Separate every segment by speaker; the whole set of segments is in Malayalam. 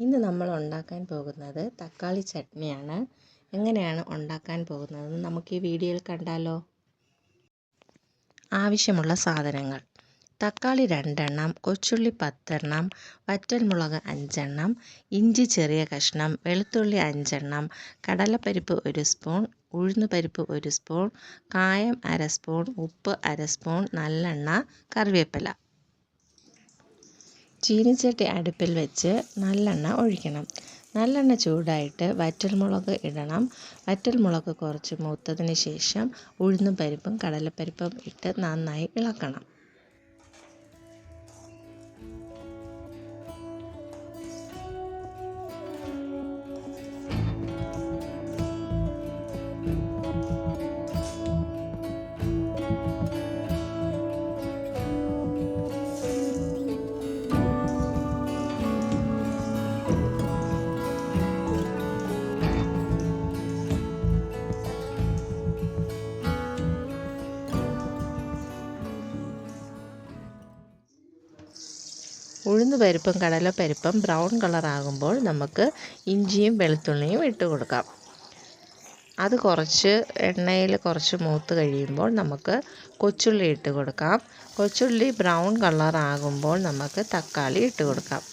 Speaker 1: ഇന്ന് നമ്മൾ ഉണ്ടാക്കാൻ പോകുന്നത് തക്കാളി ചട്നിയാണ്. എങ്ങനെയാണ് ഉണ്ടാക്കാൻ പോകുന്നതെന്ന് നമുക്ക് ഈ വീഡിയോയിൽ കണ്ടാലോ. ആവശ്യമുള്ള സാധനങ്ങൾ: തക്കാളി 2 എണ്ണം, കൊച്ചുള്ളി 10 എണ്ണം, വറ്റൽമുളക് 5 എണ്ണം, ഇഞ്ചി ചെറിയ കഷ്ണം, വെളുത്തുള്ളി 5 എണ്ണം, കടലപ്പരിപ്പ് 1 സ്പൂൺ, ഉഴുന്നുപരിപ്പ് 1 സ്പൂൺ, കായം 1/2 സ്പൂൺ, ഉപ്പ് 1/2 സ്പൂൺ, നല്ലെണ്ണ, കറിവേപ്പില. ചീനിച്ചട്ടി അടുപ്പിൽ വെച്ച് നല്ലെണ്ണ ഒഴിക്കണം. നല്ലെണ്ണ ചൂടായിട്ട് വറ്റൽമുളക് ഇടണം. വറ്റൽമുളക് കുറച്ച് മൂത്തതിന് ശേഷം ഉഴുന്നും പരിപ്പും കടലപ്പരിപ്പും ഇട്ട് നന്നായി ഇളക്കണം. ഉഴുന്നുപരിപ്പും കടലപ്പരിപ്പും ബ്രൗൺ കളറാകുമ്പോൾ നമുക്ക് ഇഞ്ചിയും വെളുത്തുള്ളിയും ഇട്ട് കൊടുക്കാം. അത് കുറച്ച് എണ്ണയിൽ കുറച്ച് മൂത്ത് കഴിയുമ്പോൾ നമുക്ക് കൊച്ചുള്ളി ഇട്ട് കൊടുക്കാം. കൊച്ചുള്ളി ബ്രൗൺ കളറാകുമ്പോൾ നമുക്ക് തക്കാളി ഇട്ട് കൊടുക്കാം.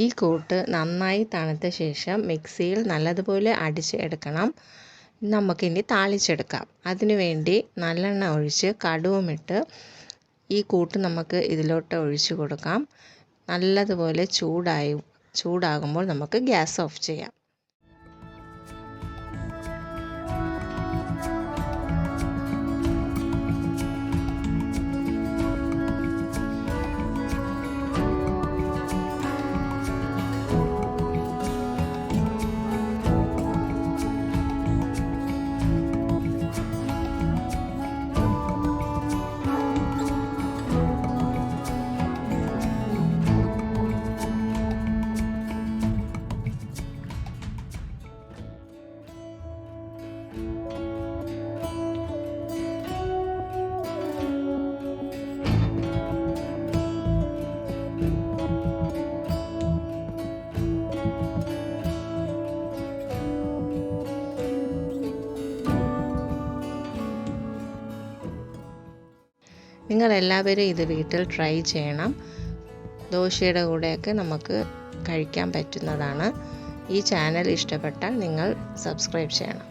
Speaker 1: ഈ കൂട്ട് നന്നായി തണുത്ത ശേഷം മിക്സിയിൽ നല്ലതുപോലെ അടിച്ച് എടുക്കണം. നമുക്കിനി താളിച്ചെടുക്കാം. അതിനുവേണ്ടി നല്ലെണ്ണ ഒഴിച്ച് കടുവുമിട്ട് ഈ കൂട്ട് നമുക്ക് ഇതിലോട്ട് ഒഴിച്ച് കൊടുക്കാം. നല്ലതുപോലെ ചൂടാകുമ്പോൾ നമുക്ക് ഗ്യാസ് ഓഫ് ചെയ്യാം. നിങ്ങളെല്ലാവരും ഇത് വീട്ടിൽ ട്രൈ ചെയ്യണം. ദോശയുടെ കൂടെയൊക്കെ നമുക്ക് കഴിക്കാൻ പറ്റുന്നതാണ്. ഈ ചാനൽ ഇഷ്ടപ്പെട്ടാൽ നിങ്ങൾ സബ്സ്ക്രൈബ് ചെയ്യണം.